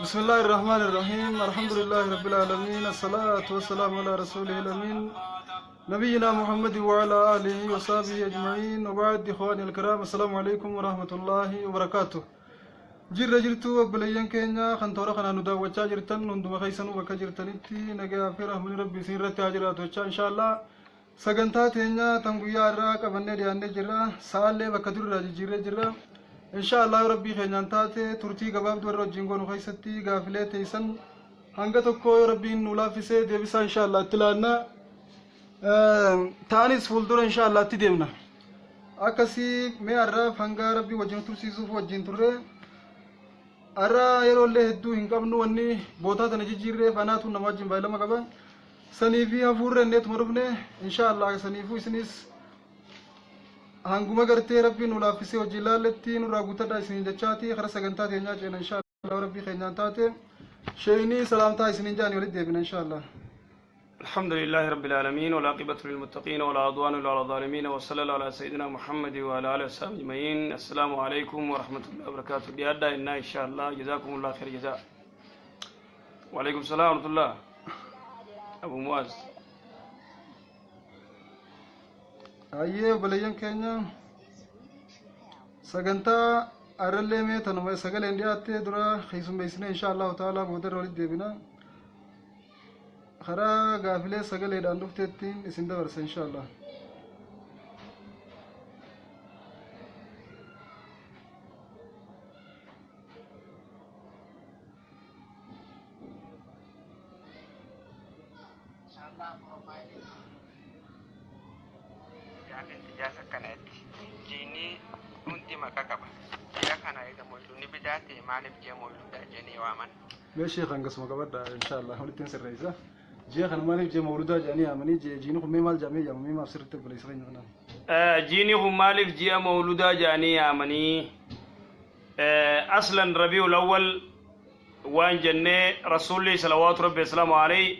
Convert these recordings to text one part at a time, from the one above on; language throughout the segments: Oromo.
بسم الله الرحمن الرحيم الحمد لله رب العالمين الصلاة والسلام على رسوله الأمين نبينا محمد وعلى آله وصحبه أجمعين وبعد إخواني الكرام السلام عليكم ورحمة الله وبركاته جرتو وبليان كينيا خنتورا خنا نداوى جرتن نندم خيسن وكجرتنتي نجا في رحمن ربي سيرت تاجرات إن شاء الله سجنتا تينيا تنقيا راك بني ديانة جرا سالة بكدر راجي جرا إن شاء الله ربي خينان تاتي ترتي قباب دور رجينكون خيستي غافلة تيسن هنگتكو ربي نولافسه ديبسا إن شاء الله تلانا تانيس فولدور إن شاء الله تديمنا أكسي مي عرف هنگا ربي وجن ترسيسوف وجن تره أرى يرو اللي هدو هنقبنو واني بوتا تنجيجيره فاناتو نماجين بايلما قبا سنيفي هفور نيت مرفنه إن شاء الله سنيفو سنيس هنگوما کرتے ربی نولافسه وجلالتی نراغوتا دا اسنین جچاتی خرا سگنتا تینجا چین ان شاء الله ربی خینجانتا تے شیرینی سلامتا اسنین جانی ولد دیبن ان شاء الله. الحمد لله رب العالمين والعاقبة للمتقين ولا عدوان إلا على الظالمين وصلى الله على سيدنا محمد وعلى آله وصحبه أجمعين. السلام عليكم ورحمة الله وبركاته. بيادا إن شاء الله جزاكم الله خير جزاء. وعليكم السلام ورحمة الله. أبو معاذ. أيه بليان كينيا سجنتا أرلي مي تنو سجل إندياتي درا خيسوم بيسنا إن شاء الله تعالى بودر ولد ديبنا خرا غافلة سجل إدان دفتين إسندا ورس إن شاء الله. ماشي خنقص مقبضة إن شاء الله ولتين سر رئيسة جي خن مالك جي مولودا جاني أمني جيني خمي مال جامي جامي ما بصير تبلي سرين هنا جيني خم مالك جي مولودا جاني أمني أصلا ربيع الأول وان جنة رسول الله صلوات ربي السلام عليه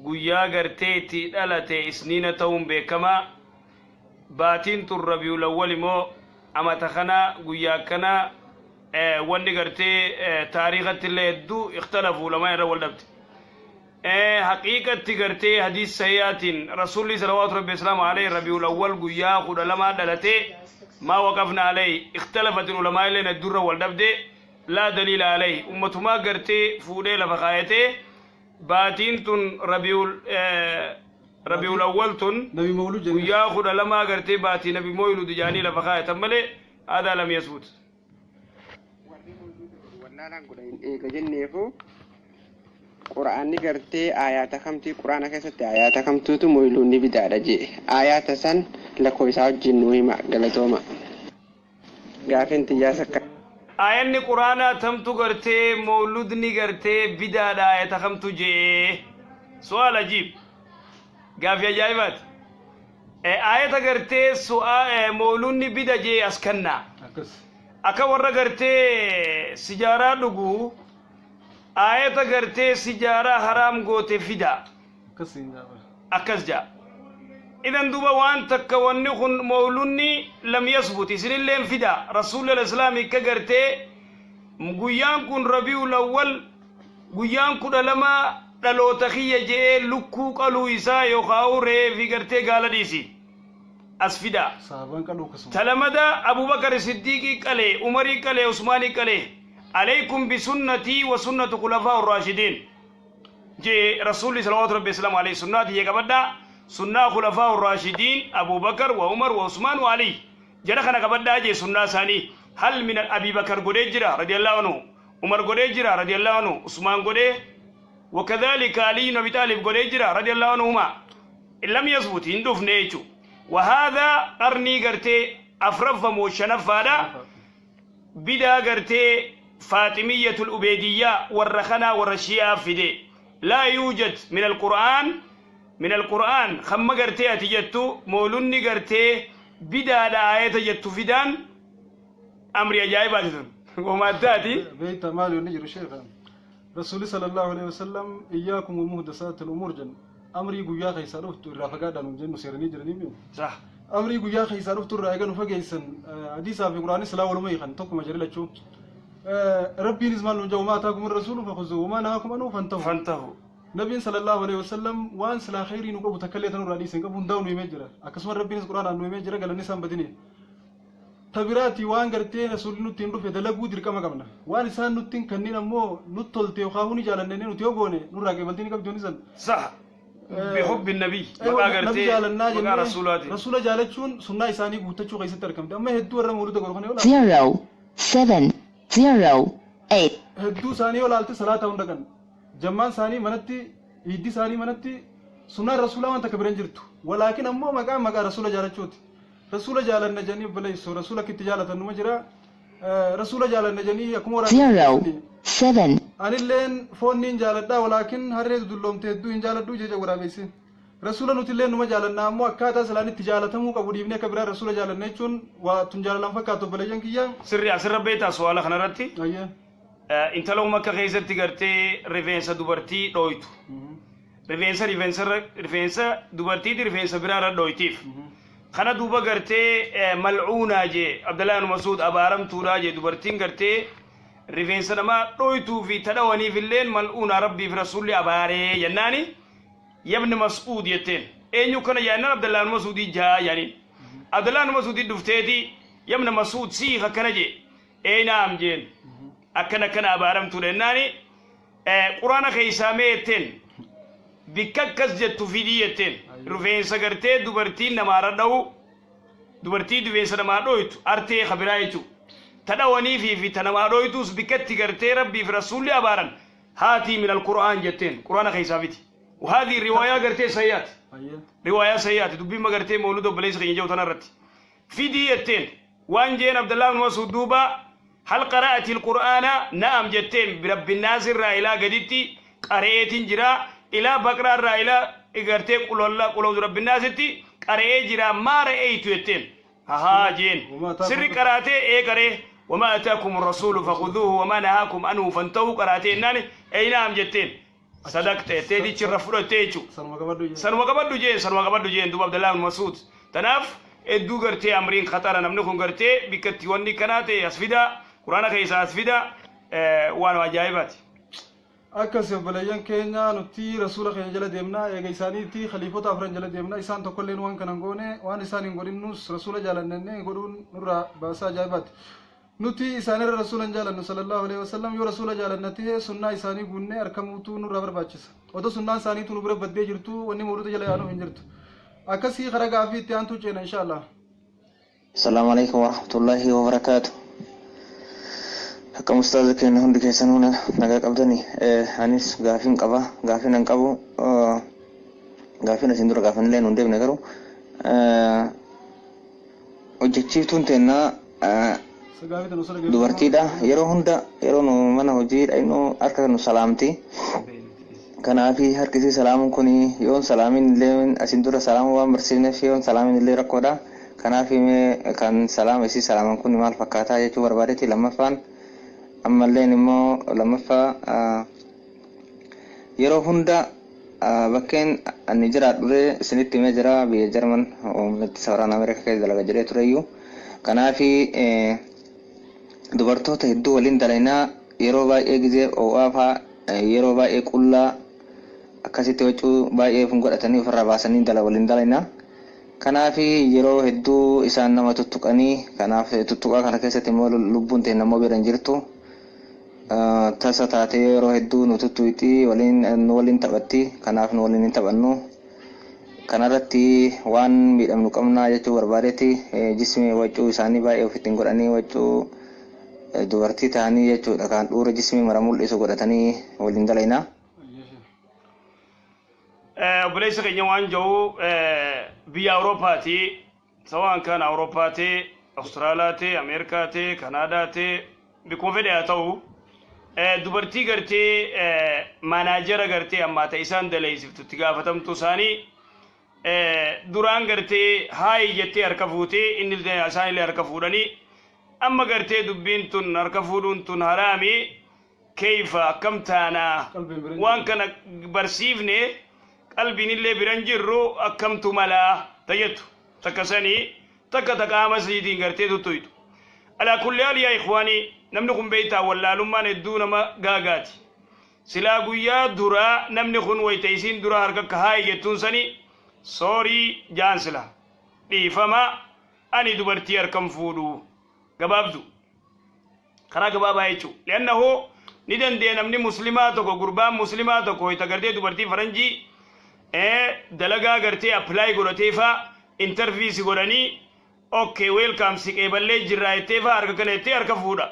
قويا قرتي تدلتي سنين توم بكما باتين تر ربيع الأول مو أما تخنا قويا كنا واني قرتي تاريخة اللي يدو اختلفوا لما يرى والدبت حقيقة قرتي حديث سيئات رسول الله صلوات ربي السلام عليه ربيع الأول قويا خد لما دلتي ما وقفنا عليه اختلفت العلماء لنا الدر والدبت لا دليل عليه أمة ما قرتي فودي لفقايته باتين تن ربيع الأول تن نبي مولود جميل قويا خد لما قرتي باتي نبي مولود جاني لفقايته ملي هذا لم يثبت. قرآن نقرتي آيات خمتي قرآن كيست آيات خمتوتو مويلون بدارة جي آيات سن لكوي ساو جنوي ما قلتوما قافين تجاسك آيان قرآن تمتو قرتي مولود نقرتي بدارة آيات خمتو جي سؤال عجيب قافية جايبات آيات قرتي سؤال مولود بدارة جي أسكننا akka warra gartee sijaaraa dhugu ayata gartee sijaaraa haraam goote fida akkas jaa idan duba waan takka wanni kun mawlunni lam yasbut isinilleen fida rasuulul islaami ka gartee guyyaan kun rabiul awwal guyyaan kudha lama dhaloota kiyya jee lukkuu qaluu isaa yookaan reefi gartee gaala dhiisi أسفدا تلمدا أبو بكر الصديق قاله عمر قاله عثمان قاله عليكم بسنتي وسنة خلفاء الراشدين جي رسول الله صلى الله عليه وسلم عليه سنة هي كبدا سنة خلفاء الراشدين أبو بكر وعمر وعثمان وعلي جرخنا كبدا جي سنة ثاني هل من أبي بكر قديجرا رضي الله عنه عمر قديجرا رضي الله عنه عثمان قديه وكذلك علي بن أبي طالب قديجرا رضي الله عنهما إن لم يثبت هندوف نيتو وهذا قرني قرتي أفرف موشنفادا بدا قرتي فاطمية الأبيدية والرخنا والرشيا فدي لا يوجد من القرآن خم قرتي أتجتو مولوني قرتي بدا دا آية تجتو فدان أمري أجايبات وما تاتي بيت مال ونجر شيخا رسول صلى الله عليه وسلم إياكم ومهدسات الأمور جن أمري قويا خيساروه رافقا دانو جنو سيرني جرني ميو صح أمري قويا خيسان أفتر رأيقان وفقيسن حديثا في قرآن السلام والميخان توكم أجري لك شو ربي نزمان نجو ما أتاكم الرسول فخذوه وما نهاكم عنه فانتهوا نبي صلى الله عليه وسلم وان سلا خيري نقول تكليت نور حديث نقول بنداون ويمجرا أكسر ربي نز قرآن أنو يمجرا قال النسان بدني تبراتي وان قرتين رسول نتين رفع دلقو دركا ما قمنا وان إنسان نتين كنينا مو نطل تيوخاوني جالن نين وتيوغوني نور راقي بلتيني كم جونيسن صح بحب النبي ما قرتي ما رسولاته رسول جالتشون سنة إنساني قوتشو غيست تركم أما هدو ورا مولود قرخوني ولا 0 7 0 8 هدو ثاني ولا ألت صلاة وندقن جمان ثاني منتي يدي ثاني منتي سنة رسول ما تكبرن جرتو ولكن أمو مقام رسول جالتشوت رسول جال النجاني بليسو رسول كتجالة النمجرة رسول جال النجاني يكون ورا 0 7 أنا اللين فون نين جالدا ولكن هريد دلهم تدو إن جالدو جيجا ورا بيسي رسول نتلين نما جالنا مو أكاتا سلاني تجالة مو كبودي بني كبر رسول جال النجون وتنجال لهم فكاتو بليجن كيا سر بيتا سؤال خنا رتي أيه انت لو ما كخيزر تقرتي ريفينسا دوبرتي دويتو ريفينسا دوبرتي دي ريفينسا برارا دويتيف خنا دوبا قرتي ملعونا جي عبد الله بن مسعود ابارم تورا جي دوبرتين قرتي ريفينسا ما دويتو في تدواني في الليل ملعونا ربي في رسول اباري يناني يا ابن مسعود يتين اينو كان يانا عبد الله بن مسعود جا يعني عبد الله بن مسعود دفتيتي يا ابن مسعود سيخا كنجي اي نعم جين أكنا كنا أبارم تورناني قرآن خيساميتين بككس جت فيديتين رفين سكرتي دوبرتين نماردو دوبرتي دوبين سنماردويت أرتي خبرايتو تدواني في تنماردويتوس بكتي كرتي ربي في رسول أبارن هاتي من القرآن جتين قرآن خيساميتي وهذه الرواية كرتي سيئات رواية سيئات دبي ما كرتي مولود بليس خينجو تنرتي فيديتين وانجين عبد الله بن مسعود دوبا هل قرأت القرآن؟ نعم جتين برب الناس إلى قديتي قرأت جرا إلى بقرة إلى إغرتي قل الله قل رب الناس تي قرأت جرا ما رأيت يتين ها جين سر قرأت إيه قرأ وما أتاكم الرسول فخذوه وما نهاكم عنه فانتهوا قرأت إنني أي نعم جتين صدقت تيدي تشرفوا تيجو سنوا قبضوا جين دوب عبد الله بن مسعود تناف إدو قرتي أمرين خطر نمنكم قرتي بكتي وني كناتي أسفدا قرآن كيسا أسفدا وانو عجائبات أكس بليان كينيا نتي رسول خير جل ديمنا يجيساني تي خليفة أفرن جل ديمنا إنسان تقولين وان كنعوني وان إنسان يقولين نص رسول جل ننني يقولون نورا بس عجائبات نتي إنسان الرسول جل صلى الله عليه وسلم يو رسول جل نتيه سنة إنساني قلنا أركموتو نورا برباچس وده سنة إنساني تو نورا بدي جرتو وني مورد جل يانو هنجرتو أكسي خرج في تيانتو جينا إن شاء الله. السلام عليكم ورحمة الله وبركاته. كم أستاذ كنا هندي كيسانونا نجاك أبداني أنيس غافين كبا غافين أنكابو غافين أسندرو غافين لين هندي بنكرو objectivetuun teenna dubartiidha yeroo hunda yeroo nu mana hojii dhaynu harka nu salaamti kanaafi harkisii salaamuun kun yoon salaamin illee asin dura salaamu waan barsiifneef yoon salaamin illee rakkoodha kanaafi kan salaama isii salaaman kun maal fakkaataa jechuu barbaadetti lammaffaan ammalleen immoo lammaffaa yeroo hunda bakkeen ani jiraadhure isinitti himee jira biyya Jarman humnatti sawaraan Ameerikaa keessa dalagaa jiree tureyyuu kanaafi dubartoota hedduu waliin dalaynaa yeroo baay'ee gizee oo'aafaa yeroo baay'ee qullaa akkasitti wachuu baay'ee fun godhatanii ofirraa baasanii waliin dalaynaa kanaafi yeroo hedduu isaan nama tuttuqanii kanaaf tuttuqaa kana keessatti immoo lubbuun ta'e namoo biran jirtu tasa taatee yeroo hedduu nu tuttuuti waliin taphatti kanaaf nu waliin hin taphannu kanarratti waan miidhamnu qabnaa jechuu barbaadetti jismii wachuu isaanii baay'ee ofitti godhanii wachuu dubartii ta'anii jechuudha kan dhuura jismii mara mul'isu godhatanii waliin dalaynaa. obboleessa keenya waan jiru biyya Awuroopaati sawaan kan Awuroopaati Awustiraaliyaati Ameerikaati Kanaadaati bikkuma fedhe haa ta'u dubartii gartee maanaajera gartee ammaa ta'e isaan daleessiftutti gaafatamtu isaanii duraan gartee haayi jettee harka fuutee inni isaan illee harka fuudhanii amma gartee dubbiin tun harka fuudhuun tun haraami keeyfa akkam taanaa waan kana barsiifne qalbiin illee biran jirru akkamtu malaa tayyatu تكسني تقام سيدين قرتي تطويتو على كل حال يا إخواني نمنكم بيتا ولا لما ندون ما غاغاتي سلا قويا درا نمنكم ويتيسين درا هرقك هاي يتونسني سوري جانسلا فما أني دبرتي أركم فودو قبابدو خرا قبابا يچو لأنه ندن دي نمني مسلماتو قربان مسلماتو يتقردي دبرتي فرنجي دلقا قرتي أبلاي قرتيفا انترفيسي قراني اوكي ويلكم سيكي بلي جرايتيفا أركا كنتي أركا فودا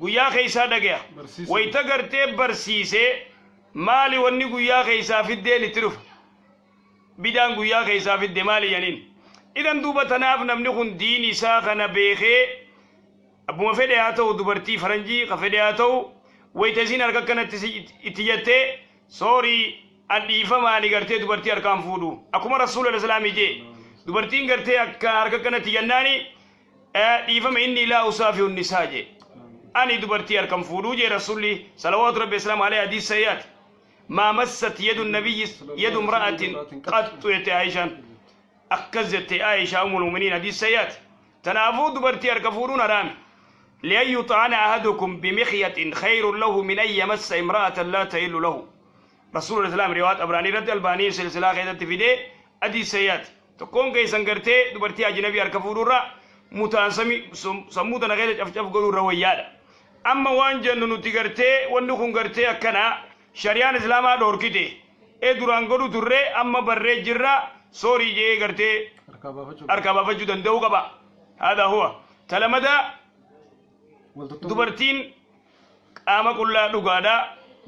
قويا خيسا دقيا ويتقردي برسيسي مالي وني قويا خيسا في الدين تروف بدان قويا خيسا في الدين مالي ينين إذن دوبا تناف نمنخن ديني ساخنا بيخي أبو مفيدي هاتو دبرتي فرنجي قفيدي هاتو ويتزين أركا كانت اتجاتي سوري الإيفا مالي قرتي دبرتي أركام فودو أكما رسول الله السلام يجي دبرتين قرتي أركا كانت يناني إيفا إني لا أصافي النساء جي أني دبرتي أركام فودو جي رسولي صلوات ربي السلام عليه حديث سيئات ما مست يد النبي يد امرأة قد يتعيشان أكزت عائشة أم المؤمنين حديث سيئات تنافو دبرتي أركفورون رامي لأن يطعن أحدكم بمخية خير له من أن يمس امرأة لا تحل له رسول الله رواية أبراني رد الباني سلسلة خيدت في دي حديث سيئات تكون كي سنگرتي دبرتي أجنبي أركفورون را متان سموتنا غيرت أفجف قلوا رويادا أما وان جننو تغرتي وانو غرتي أكنا شريان إسلاما دوركتي دوران قلوا ترى أما بري جرى سوري جي غرتي أركابا فجو دندو قبا هذا هو تلمدا دبرتين قاما كلا دغادا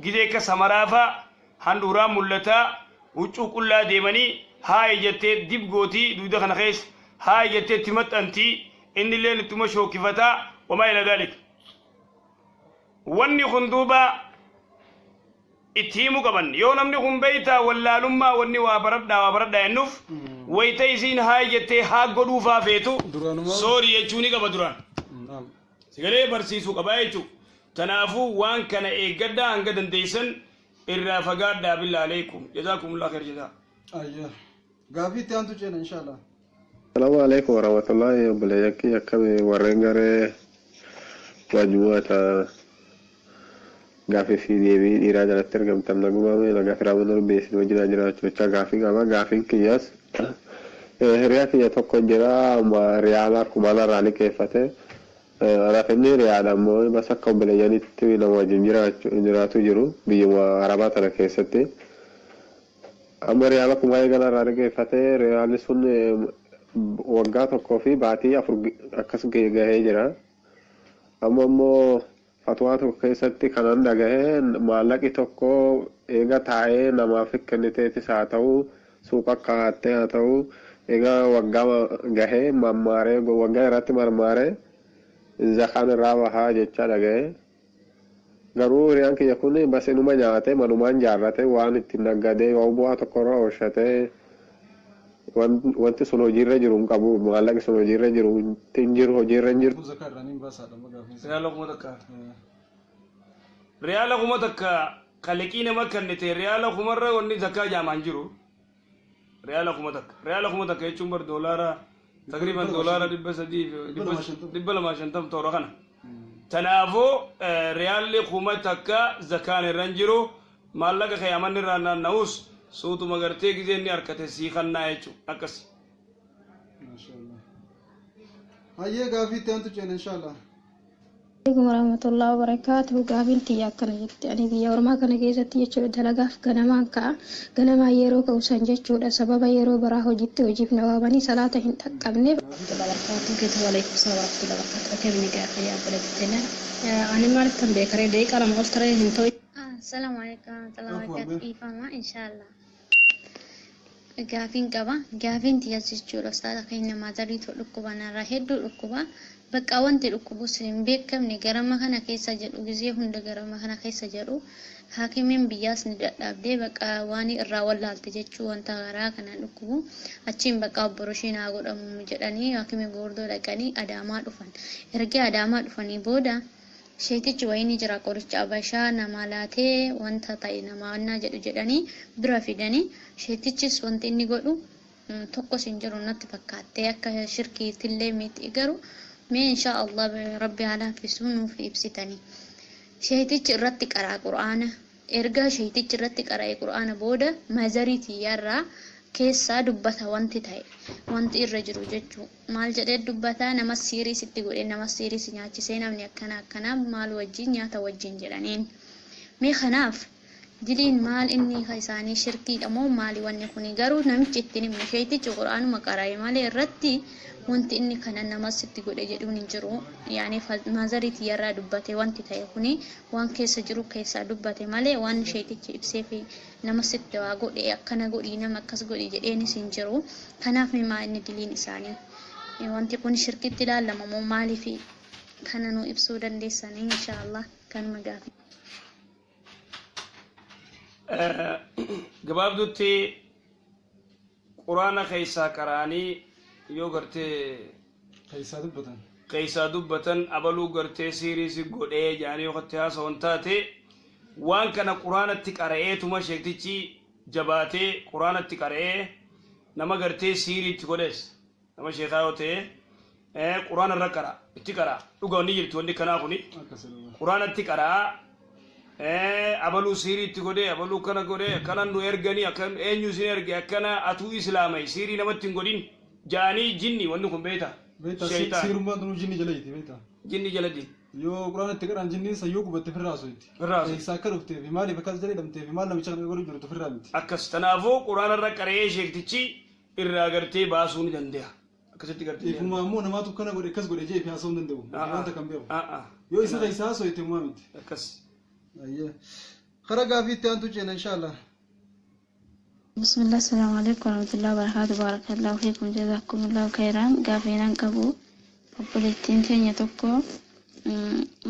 جيديك سمرافا هندورا ملتا وچو كلا ديمني هاي جتي ديب غوتي دودا خنا خيس هاي جتي تمت انتي ان اللي تمشو كفتا وما الى ذلك وني خندوبا اتيمو قبن يو نمني خن بيتا ولا لما وني وابردا ينف ويتيزين هاي جتي ها غدو فافيتو سوري يچوني قبا دران سيغلي برسيسو قبايچو تنافو وان كان ايغدا انغدن ديسن الرافقاد بالله عليكم جزاكم الله خير جزاء ايوه غافي تانتو جن ان شاء الله السلام عليكم ورحمه الله وبركاته يكبي ورنغره واجواتا غافي في دي إرادة الترجمة تمنعوا ما لا غافي رابطنا بيس وجرا جرا تشا غافي كما غافي كياس رياكي يتوقع جرا ما ريالا كمالا راني كيفته رافني ريالا مو بس قبل يعني توي لو جرا تجرو بيجوا عربات أنا كيسته أما ريالا كمالا جرا راني كيفته ريالا سون وقعت كوفي بعتي أفرق أكسر جاهي جرا أما مو fatwaatu keessatti kanan dhagahe maallaqi tokko eega taa'ee namaaf kenniteetis haa ta'u suuqa kaa'attee haa ta'u eega waggaa gahee mammaaree waggaa irratti marmaaree zakaan irraa bahaa jecha dhagahe garuu hiriyaan kiyya kun bas inuma nyaate manumaan jaarrate waan ittiin naggadee yoo bu'aa tokkorra oolchatee wanti sun hojiirra jiru hin qabu maallaqi sun hojiirra jiru hin jiru hojiirra hin jiru ريالا قمتك خلقين ما كنت ريالا قمرة وني زكاة جامان جرو ريالا قمتك يشومبر دولارا تقريبا دولارا دبلا ما شنتم تورخنا تنافو ريالا قمتك زكاة الرنجرو مالك خيامان رانا نوس صوت مغرتي كذي أركته سيخنا يشو أكس ما شاء الله هاي غافي تانتو جن إن شاء الله عليكم ورحمة الله وبركاته قابل تيا كنا يعني بيا ورما كنا جيزة تيا شو دلقة كنا ما يرو كوسان جت شو سبب يرو براه جبت وجيب نوابني صلاة هنت كمني وبركاته كده وعليكم السلام ورحمة الله وبركاته كيف نجاح يا بلدنا أنا ما أعرف تنبيه كريه ديك على مقول ترى هنتوي السلام عليكم ورحمة الله وبركاته إيفاما إن شاء الله gaafin tiyas jechuudha ustaadha keenya maatarii dhukkubana irraa hedduu dhukkuba bakka wanti dhukkubu hin beekamne garama kana keessa jedhu gizee hunda garama kana keessa jedhu haakimiin biyyaas ni dadhabdee bakka waan irraa wallaalte jechuu wanta garaa kana dhukkubu achiin bakka opereeshinii haa godhamu jedhanii haakimiin gordoo dhaqanii adaamaa dhufan erga adaamaa dhufanii booda sheetichi wayini jira qoricha abashaa nama laatee wanta ta'e nama wanna jedhu jedhanii bira fidanii sheetichis wanti inni godhu tokko sin jiru natti fakkaate akka shirkiitillee miti garuu mee insha Allah rabbi haala fisuun nuuf ibsitanii sheeytichi irratti qaraa qur'aana erga sheeytichi irratti qara'ee qur'aana booda mazariitii yarraa keessaa dubbata wanti ta'e wanti irra jiru jechuu maal jedhee dubbata nama siirii sitti godhe nama siirii si nyaachisee namni akkana maal wajjin nyaata wajjin jedhaniin mee kanaaf diliin maal inni isaanii shirkiidha moo maali wanni kuni garuu namichi ittiin himne sheeytichi qur'aanuma qara'e malee irratti wanti inni kana nama sitti godhe jedhuun hin jiru yaani mazariitii yarraa dubbate wanti ta'e kuni waan keessa jiru keessaa dubbate malee waan sheeytichi ibsee fi nama sitti waa godhe akkana godhii nama akkas godhi jedheenis hin jiru kanaaf maa inni diliin isaanii wanti kun shirkitti ilaalama moo maaliif kana nu ibsuu dandeessanii inshaallah kan magaafi gabaabdutti quraana keessaa qaraanii yoo gartee keessaa dubbatan abaluu gartee siiriisi godhee jaanii yookatti haasawan taate waan kana quraanatti qara'eetuma sheektichi jabaatee quraanatti qara'ee nama gartee siiriitti godhees nama sheekaa yoo ta'e quraana irra qara itti qara dhuga wanni jirti wanni kanaa kuni quraanatti qaraa abaluu siiriitti godhee abaluu kana godhee akkana nu erganii akkan eenyu isin erge akkana atuu islaamay siirii namatti hin godhin jaanii jinni wanni kun beeta shaytaan siirummaa dunu jinni jalayti beeta jinni jaladi yoo quraan itti qaran jinni sayyoo gubatte firraasu itti eessa akka dhufteef maaliif akkas jedhee dhamteef maal namicha kana godhu jirtu firraa miti akkas tanaafuu quraana irra qara'ee sheektichi irraa gartee baasuu ni danda'a akkasitti gartee ifuma ammoo namaatu kana godhe akkas godhe jee fi haasa'uu hin danda'u wanta kan beeku yoo isa keessa haasa'u itti uumaa miti akkas خرج في تانتو جينا إن شاء الله. بسم الله السلام عليكم ورحمة الله وبركاته بارك الله فيكم جزاكم الله خيرا قافينا كبو وبلتين تانية توكو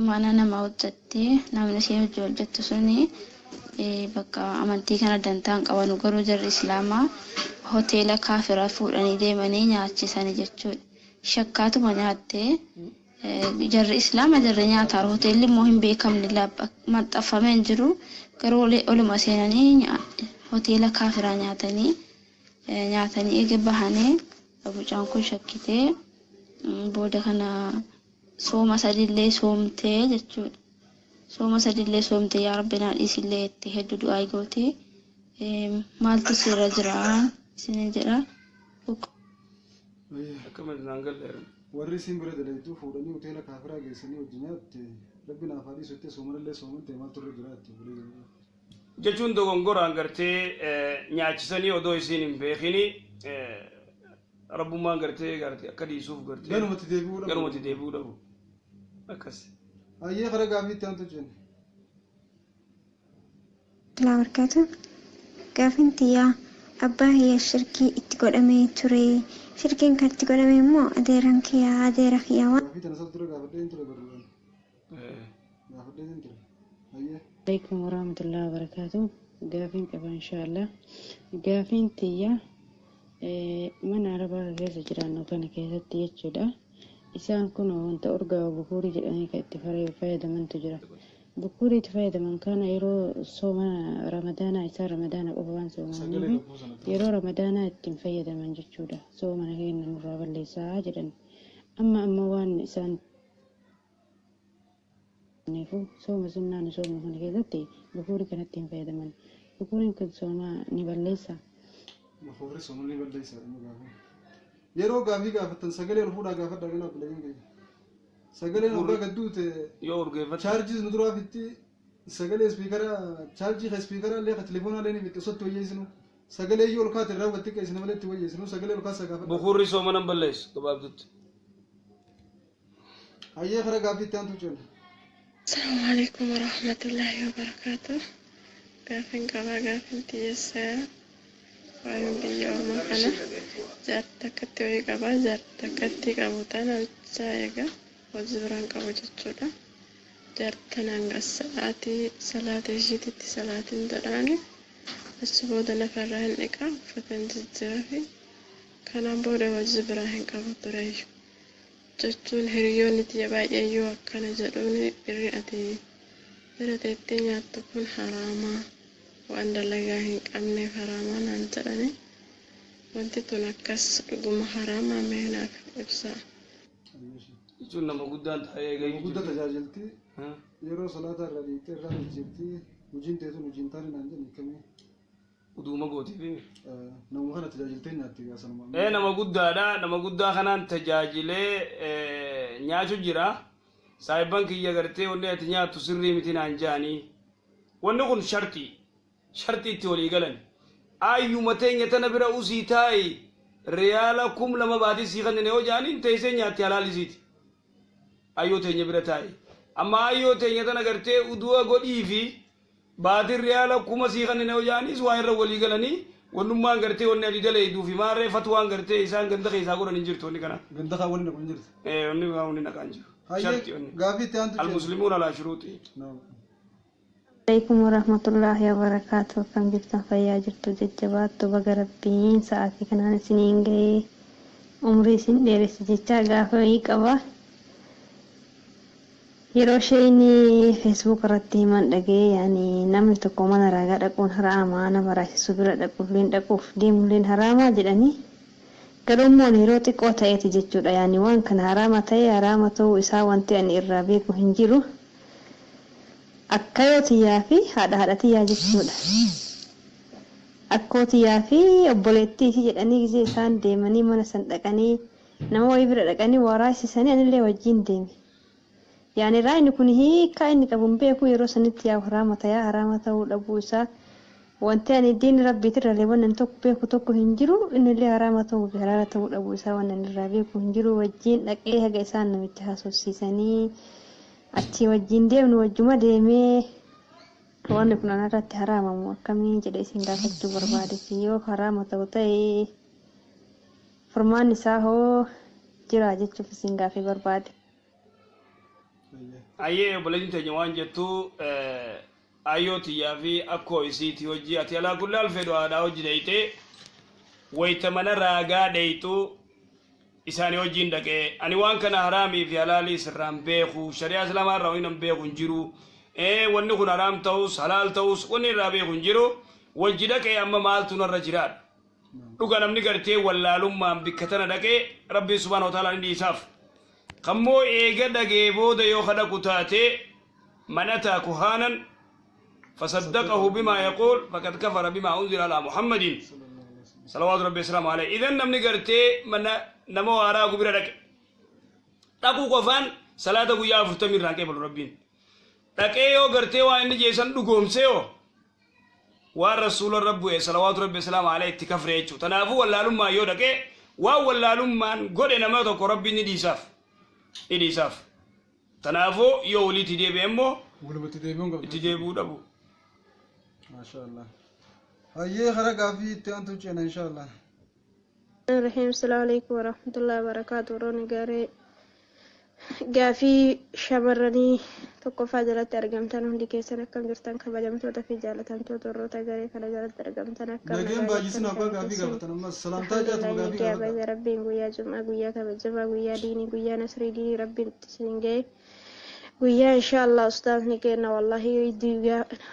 معنا نما وجدتي نام نسيه جول جتسوني بقى عملتي كان دنتان قوانو قرو جر إسلاما هوتيلا كافرة فوراني ديماني نياتي ساني جتشو شكاتو منياتي jarri islaama jarri nyaataa hoteelli immoo hin beekamne maxxanfamee hin jiru garuu oluma seenanii hoteela kaafiraa nyaatanii eega bahanii abucaan kun shakkitee booda kana sooma sadillee soomtee jechuudha sooma sadillee soomtee yaa rabbi naa dhiisillee itti hedduu du'aa gootee maaltu sirra jira isin jedha warri siin bira dalaytuu fuudhanii hoteela kaafiraa geessanii wajjin nyaatte rabbi naaf haa dhiisutti soomanillee soomante maaltu irra jiraatti jechuun dogongoraan gartee nyaachisanii odoo isiin hin beekini rabbummaan gartee akka dhiisuuf gartee garumatti deebi'uu dhabu akkas ayyee kara gaafiitti aantu jenna Alaa barkaatu gaafin tiyyaa abbaa hiyya shirkii itti godhamee ture shirkiin kan itti godhame immoo adeeran kiyyaa adeera kiyyaa waan عليكم ورحمة الله وبركاته قافين كفا إن شاء الله قافين تيا من عربا كيسا جران نوتانا كيسا تيا جدا إسان كنو انت أرقى وبكوري جراني كاتفاري وفايدة من تجرا بكوري تفايدة من كان يرو صوما رمضانا إسان رمضانا أبوان صوماني يرو رمضانا تنفايدة من جدا صوما نغينا نرابا ليسا جدا أما وان إسان نيفو سوما سنان سوما كان كيدتي بكوري كانت تنفيد من بكوري كنت سوما نبليسا بكوري سوما نبليسا يرو غافي غافتن سغلي الفودا غافت دغنا بلين سغلي نورا غدوت يور غافت چارجز ندرا فيتي سغلي سبيكر چارجي سبيكر لي تليفون عليني بيت صوت ويزنو سغلي يول كات راوت كيسن ملت ويزنو سغلي الكاس غافت بكوري سوما نبليس كبابت هيا خرا غافي تانتو جن السلام عليكم ورحمة الله وبركاته قافن قبا قافن تيسا وعيون بيوم أنا جاتكتي ويقبا جاتكتي قبوتانا وجايقا وزبران قبو جتشودا جارتنا نغا صلاة جيتي صلاة دراني السبودة نفرهن إقا فتن جزرافي كان بودا وزبران قبو تريش jechuun hiriyoonni tiyya baay'eeyyuu akkana jedhuun bira teettee nyaattu kun haraamaa waan dalagaa hin qabneef haraamaa naan jedhani wanti tun akkas dhuguma haraamaa meenaaf ibsa. Jechuun nama guddaan taa'ee eegaa guddaa tajaajilti yeroo salaata irra dhiittee irraa jirti hojiin teessuun hojiin taane naan jenni kamii uduma gootiif nama kana tajaajiltee nyaatti gaasanuma. Nama guddaadha nama guddaa kanaan tajaajilee nyaachuu jira saahiban kiyya gartee wanni ati nyaattu sirrii miti naan jaanii wanni kun shartii itti walii galan ayyuma teenya tana bira usii taa'i riyaala 2,000 baatii sii kanneen yoo jaaniin teessee nyaatti halaalisiiti ayyoo teenya bira taa'i amma ayyoo teenya tana gartee udu'a godhii fi baatii riyaala 1,000 sii kanneen yoo jaaniis waan irra walii galanii wannummaan gartee wanni adi daleeyduu fi maarree fatwaan gartee isaan ganda keessaa godhan hin jirtu wanni kana. Ganda kaa wanni naqan jirtu. Wanni naqan jiru. Hayyee gaafii itti aantu jedhu. Al-muslimuun alaa shuruuti. Assalamualaikum warahmatullahi wabarakatuh. Kan jirtan fayyaa jirtu jajjabaattu baga rabbiin sa'aatii kanaan isiniin gahee umrii isin dheeresse jechaa gaafii qaba. Yeroo isheen Facebook irratti himan dhagee namni tokko mana ragaa dhaquun haraamaa nama raasisuu bira dhaquulleen dhaquuf deemuulleen haraamaa jedhanii garummoon yeroo xiqqoo ta'eeti jechuudha waan kana haraama ta'ee haraama ta'uu isaa wanti ani irraa beeku hin jiru akka yoo tiyyaa fi haadha tiyyaa jechuudha akkoo tiyyaa fi obboleettii jedhanii gisee isaan deemanii mana san dhaqanii nama wayii bira dhaqanii waraasisanii anillee wajjin deeme. Raayini kun hiika inni qabuun beeku yeroo sanitti yaa haraama ta'uu dhabuu isaa wanti ani diin rabbiitirra leewwan tokko beeku tokko hin jiru innillee haraama ta'uu fi halaala ta'uu dhabuu isaa waan inni irraa beeku hin jiru wajjin dhaqee haga isaan namicha haasofsiisanii achii wajjin deemnu wajjuma deemee wanni kun anarratti haraamamu akkamii jedhe isin gaafachuu barbaade yoo haraama ta'u ta'e furmaan isaa hoo jira jechuuf isin gaafii barbaade. Ayyee obboleettiin teenya waan jettu ayyoo tiyyaa fi akkoo isiiti hojii ati alaa kulli alfeedhu aadaa hojii dheeytee wayita mana raagaa dheeytu isaanii hojiin dhaqee ani waan kana haraamii fi halaalii sirraan beeku shari'aa islaamaa irraa waan beeku hin jiru wanni kun haraam ta'us halaal ta'us wanni irraa beeku hin jiru wajji dhaqee amma maaltu narra jiraadha dhuga namni gartee wallaalummaan bikka tana dhaqee rabbiin subhaanahu wa ta'aalaa ni dhiisaaf. Kammoo eega dhagee booda yoo kadha kutaatee manataa kuhaanan fasaddaqahu bimaa yaquul faqad kafara bimaa unzila alaa muhammadin salawaatu rabbi wasalaamu alayhi idan namni gartee nama waaraa gubira dhaqe dhaquu qofaan salaata guyyaa 40 irraan qeebalu rabbiin dhaqee yoo gartee waan inni jeesan dhugoomsee yoo waan rasuula rabbu'e salawaatu rabbi wasalaamu alayhi itti kafre jechuu tanaafuu wallaalummaa yoo dhaqee waan wallaalummaan godhe nama tokko rabbiin ni dhiisaaf. Idisaaf tanaafuu yoo walitti deebi'e immoo itti deebi'uu dhabu. Maashaallah. Hayyee hara gaafii itti aantu ceena inshaallah. Rahim assalamu alaikum warahmatullahi wabarakatuh. Rooni gaaree gaafii shamarranii tokkoffaa jalatti argamtan hundi keessan akkam jirtan kabajamtoota fi jaalatamtoota warroota garee kana jalatti argamtan akkam nageen baay'isin abbaa gaafii gaafatan ammas salaamtaa jaatuma gaafii gaafatan rabbiin guyyaa jumaa guyyaa kabajamaa guyyaa diinii guyyaa nasrii diinii rabbiin isin ga'e guyyaa inshallah ustaasni kenna wallahi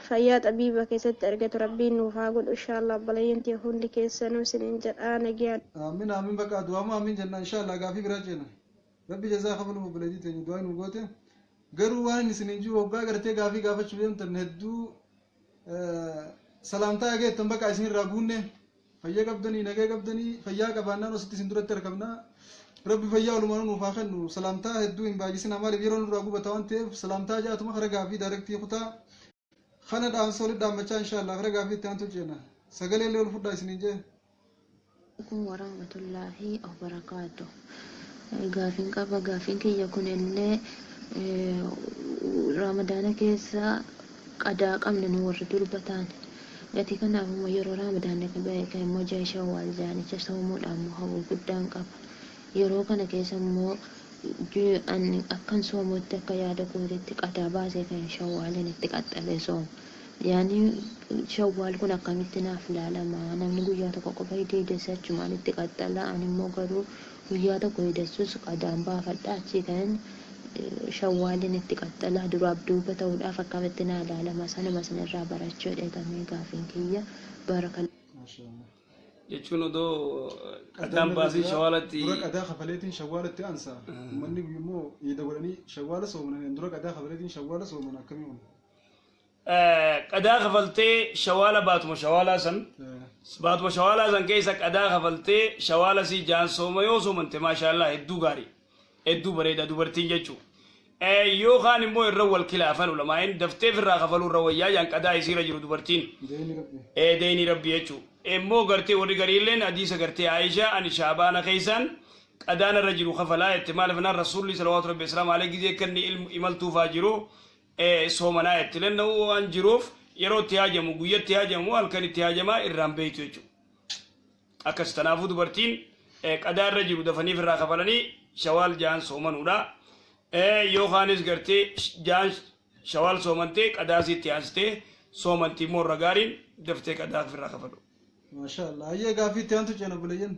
fayyaa xabiiba keessatti argatu rabbiin nuuf haa godhu inshallah obboleeyyanti hundi keessanuu isiniin jedhaa nagiyaan amiin bakka du'aamu amiin jenna inshallah gaafii biraa ceena rabbi jazaa qabalu obboleeyyi teenya du'aa nu goote garuu waan isiniin jiru waggaa gartee gaafii gaafachuu deemtan hedduu salaamtaa egeettan bakka isin irraa guunne fayyaa qabdanii nagee qabdanii fayyaa qabaannaan ositti isin duratti argamnaa rabbi fayyaa walumaan nuuf haa kennu salaamtaa hedduu hin baay'isinaa maaliif yeroo nurraa gubata waan ta'eef salaamtaa jaatuma hara gaafii daarektii kutaa kana dhaamsa walitti dhaammachaa inshaallah hara gaafii itti aantu ceena sagalee illee ol fudhaa isiniin jee. Warahmatullahi wabarakatuh. Gaafiin qaba gaafiin kiyya kun illee ramadaana keessa qadaa qabna nu warri durbataan gatii kanaafuma yeroo ramadaana kan immoo ja'a shawwaal jaanicha soomuudhaan immoo hawwa guddaan qaba yeroo kana keessa immoo akkan soomutti akka yaada kootitti qadaa baasee kan shawwaaliin itti qaxxalee soomu yaani shawwaal kun akkamitti naaf ilaalama namni guyyaa tokko qofa hiddeessa achumaan itti qaxxala ani immoo garuu guyyaa tokko hiddeessus qadaan baafadha achii kan shawwaaliin itti qaxxalaa duraaf duuba ta'uudhaaf akkamitti naa ilaalama sanuma sanirraa barachuu dheetamee gaafiin kiyya barakalla. jechuun odoo qadaan baasii shawaalatti dura qadaa kafaleetiin shawaalatti ansa manni immoo iida godhanii shawaala sooman dura qadaa kafaleetiin shawaala sooman akkamii kun qadaa kafaltee shawaala baatuma shawaalaa san keessa qadaa kafaltee shawaala si jaan sooma yoo soomante maashaallah hedduu gaarii hedduu bareeda dubartiin jechuu yookaan immoo irra wal kilaafan ulamaa'in daftee firraa kafaluu irra wayyaa jaan qadaa isiirra jiru dubartiin deeni rabbi jechuu immoo gartee warri gariilleen hadiisa gartee Aishaa ani Shaabaana keessaan qadaana irra jiru kafalaa itti maaliif naan rasuulli salawaatu rabbi islaam alee gizee kanni imaltuufaa jiru soomanaa itti lenna'u waan jiruuf yeroo itti haajamu guyyatti haajamu halkan itti haajamaa irraan beeytu jechuudha. Akkas tanaafuu dubartiin qadaa irra jiru dafanii firraa kafalanii shawaal jaan soomanuudha. Yookaanis gartee jaan shawaal soomantee qadaasii itti aansitee soomantii immoo irra gaariin daftee qadaa firraa kafalu. Maashaallah ayyee gaaffii itti aantu ceena bulayyan.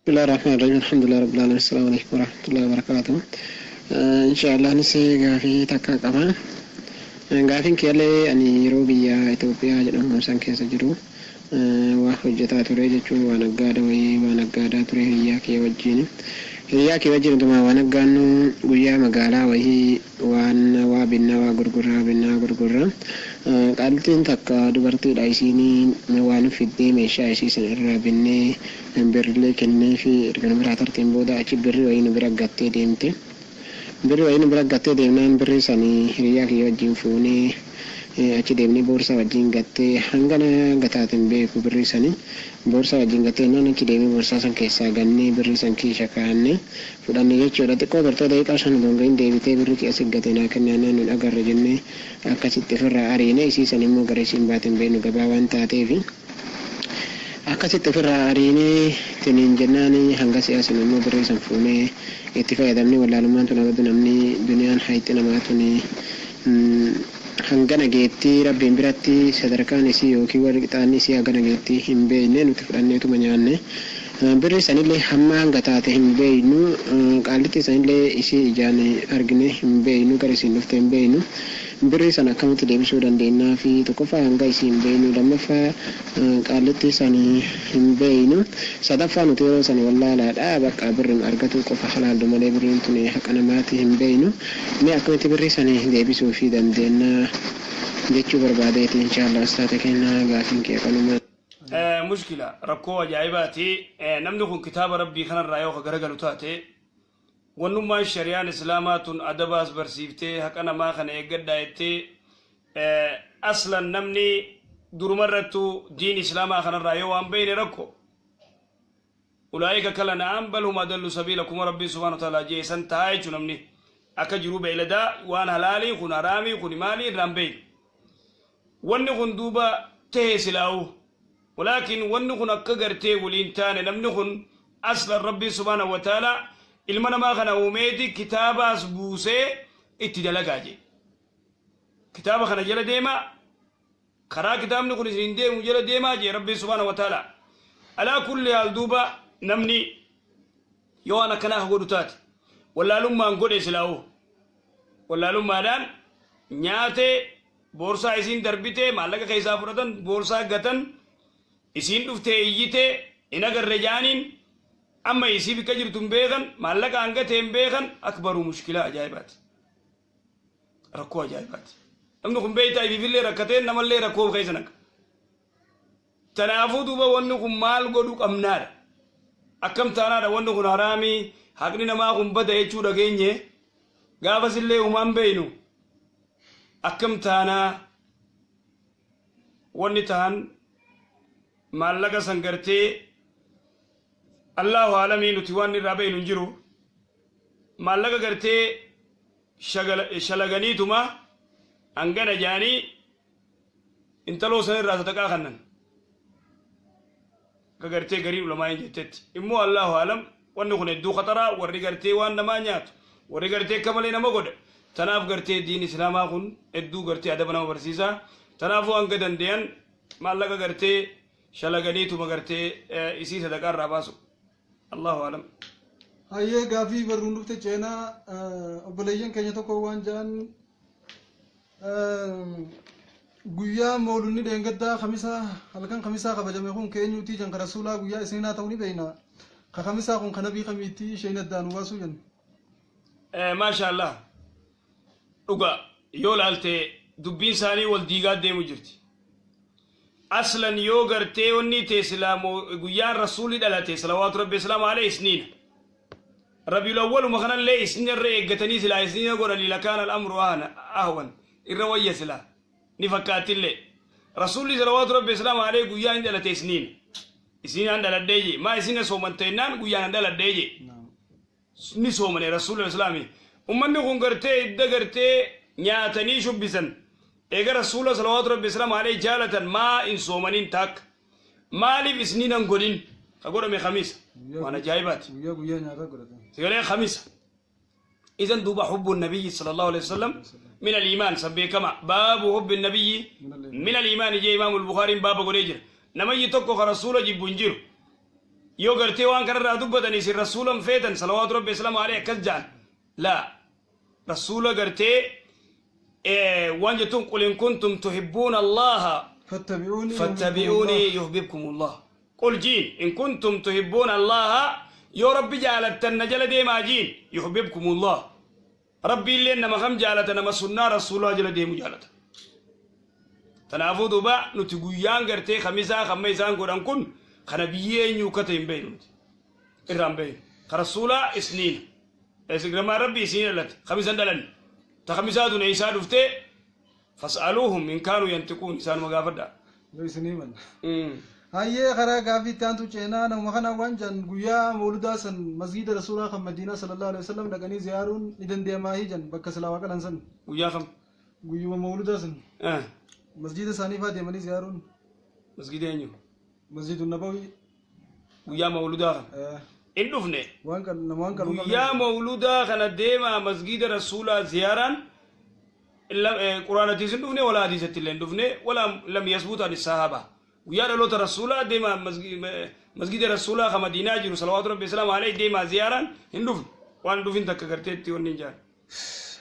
Bismillahirrahmanirrahim alhamdulillah rabbil alamin assalamu alaikum warahmatullahi wabarakatuh. Inshallah nisi gaaffii takka qaba. Gaaffiin kiyyalee ani yeroo biyya Itoophiyaa jedhamu san keessa jiru waa hojjetaa ture jechuun waan aggaadaa ture hiriyaa kee wajjin. Hiriyaa kee wajjin utuma waan aggaannu guyyaa magaalaa wayii waa binnaa gurgurraa. Qaaltiin takka dubartiidha isiin waan fiddee meeshaa isiisan irraa binnee birrilee kennee fi erga biraa tartiin booda achi birri wayii nu bira gattee deemte. Birri wayii nu bira gattee deemnaan birri sanii hiriyaa kee wajjin fuunee achi deemnee boorsaa wajjin gattee hangana gataatiin beeku birri sanii boorsaa wajjin gattee naan achi deemee boorsaa san keessaa gannee birri san keessa kaa'annee fudhannee jechuudha. Xiqqoo bartee daqiiqaa shan gongain deebitee birri kee asii gatee naa kennaan nu agarre jennee akkasitti ofirraa ariine isiisan immoo gara isiin baateen beenu gabaa waan taateef akkasitti ofirraa ariinee tiniin jennaan hanga siyaasin immoo birri san fuunee itti fayyadamne wallaalummaan tun abaddu namni duniyaan hayxi namaa tuni hangana geettii rabbiin biratti sadarkaan isii yookiin warri qixaanni isii hangana geettii hin beekne nuti fudhanneetuma nyaanne. Birri sanillee hamma hanga taate hin beeknu qaallitti sanillee isii ijaan argine hin beeknu gara isiin dhufte hin beeknu birri sana akkamitti deebisuu dandeenyaa fi tokkoffaa hanga isii hin beeknu lammaffaa qaallitti sanii hin beeknu sadaffaa nuti yeroo sana wallaalaadha bakka birriin argatu qofa halaallu malee birriin tun haqa namaatti hin beeknu mee akkamitti birri sanii deebisuu fi dandeenyaa jechuu barbaadeeti inshaallah ustaata kennaa gaaffiin kee kanuma. مشكلة ركوع جايباتي نمنكم كتاب ربي خنا الرأيوخ غرغلو تاتي ونما الشريعة الإسلامات أدباس برسيفتي هكذا ما خنا يقد دايتي أصلا نمني دور مرتو دين إسلام خنا الرأيوخ بين ركو أولئك كلا نعم بل هم أدلوا سبيلكم ربي سبحانه وتعالى جيسان تايجو نمني أكا جروب إلدا وان هلالي خن حرامي خن مالي رامبي وني خن دوبا تهسلاو ولكن ونكون أكجرتي ولينتان نمنكون أصل ربي سبحانه وتعالى المنا ما خنا وميدي كتاب أسبوسه اتدلقاجي كتاب خنا جل ديما خرا كتاب نكون زندي مجل ديما جي ربي سبحانه وتعالى على كل حال دوبا نمني يوانا كنا هقولتات ولا لما نقول إسلاو ولا لما دان نياتي بورصة إسين دربيته مالك كيسا فرطن بورصة قطن isiin dhuftee iyyite in agarre jaaniin amma isii bika jirtun beekan maallaqa hangateen beekan akbaruu mushkilaa ajaa'ibaati rakkoo ajaa'ibaati namni kun beeytaa ififillee rakkateen namallee rakkoo keessa naqa tanaafuu duuba wanni kun maal godhu qabnaadha akkam taanaadha wanni kun haraamii haqni namaa kun bada jechuu dhageenye gaafasillee umaan beeynu akkam taanaa wanni tahan maallaqa sangartee Allahu alamii nuti waan irraa beeynu hin jiru maallaqa gartee shalaganiituma hangana jaanii intaloo san irraa sadaqaa kannan ka gartee garii ulamaa hin jettetti immoo Allahu alam wanni kun hedduu khataraa warri gartee waan namaa nyaatu warri gartee akka malee nama godha tanaaf gartee diin islaamaa kun hedduu gartee adaba nama barsiisaa tanaafuu hanga dandeeyan maallaqa gartee shalaganiituma gartee isii sadaqaa irraa baasu Allahu alam. Hayyee gaafii barruun dhufte ceenaa obboleeyyan keenya tokko waan jedhan guyyaa mawlunni dheengaddaa kamisaa halkan kamisaa kabajame kun keenyuutii jan ka rasuulaa guyyaa isinaa ta'uu ni beeyna ka kamisaa kun ka nabii kamiitti isheen addaan baasuu jan maasha allah dhuga yoo laalte dubbiin isaanii wal diigaa deemu jirti aslan yoo gartee wanni te islaamu guyyaan rasuuli dhalate salawaatu rabbi islaamu alayhi isniina rabiul awwal makana lee isniina irra eeggatanii silaa isniina godhanii lakaana al'amru ahwan irra wayya silaa ni fakkaatillee rasuulli salawaatu rabbi islaamu alayhi guyyaa hin dhalate isniina isniinaan dhaladhee je maa isniina soomante innaan guyyaan dhaladhee je ni soomane rasuulli islaami ummanni kun gartee idda gartee nyaatanii shubbisan eega rasuula salawaatu rabbi islaamu alayhi jaalatan maa in soomanin taak maaliif isniinan godhin ka godhame khamiisa waan ajaa'ibaati guyyaa nyaataa godhatan سيقول خميسة إذن دوب حب النبي صلى الله عليه وسلم من الإيمان سبي كما باب حب النبي من الإيمان جاء إمام البخاري باب قريجر نما يتوقع رسول جيب بنجير يوغرتي وان كرر دوبة نسي رسولا فيتا صلوات ربي السلام عليه كالجان لا رسول قرتي وان جتم قل إن كنتم تحبون الله فاتبعوني يحببكم الله قل جين إن كنتم تحبون الله يا ربي جعلت النجلة دي ماجين يحببكم الله ربي اللي إنما خم جعلت نما سنة رسول الله جل دي مجالت تنافذوا با نتقويان قرتي خميسان قران كن خنبيين يوكتين بين إرام بين خرسولا إسنين إسقرما ربي إسنين لت خميسان دلن تخميساتون عيسى دفتي فاسألوهم إن كانوا ينتقون إسان مغافر دا ليسنين هاي خرا غافي تانتو چينا نو مخنا وانجان گويا مولودا سن مسجد رسول الله مدينه صلى الله عليه وسلم دغني زيارون ندن ديما هيجن بك سلاوا كلن سن گويا خم گويا مولودا سن مسجد سانيفا ديمني زيارون مسجد انيو مسجد النبوي گويا مولودا ان دفنه وان كان گويا مولودا خنا ديما مسجد رسول الله زياران قران تيسن دفنه ولا حديث تلين دفنه ولا لم يثبت عن الصحابه ويا لوت رسولا ديما مسجد رسولا خمدينة جرو صلوات ربي السلام عليه ديما زيارا هندوف وان دوفين تكرتي ونجار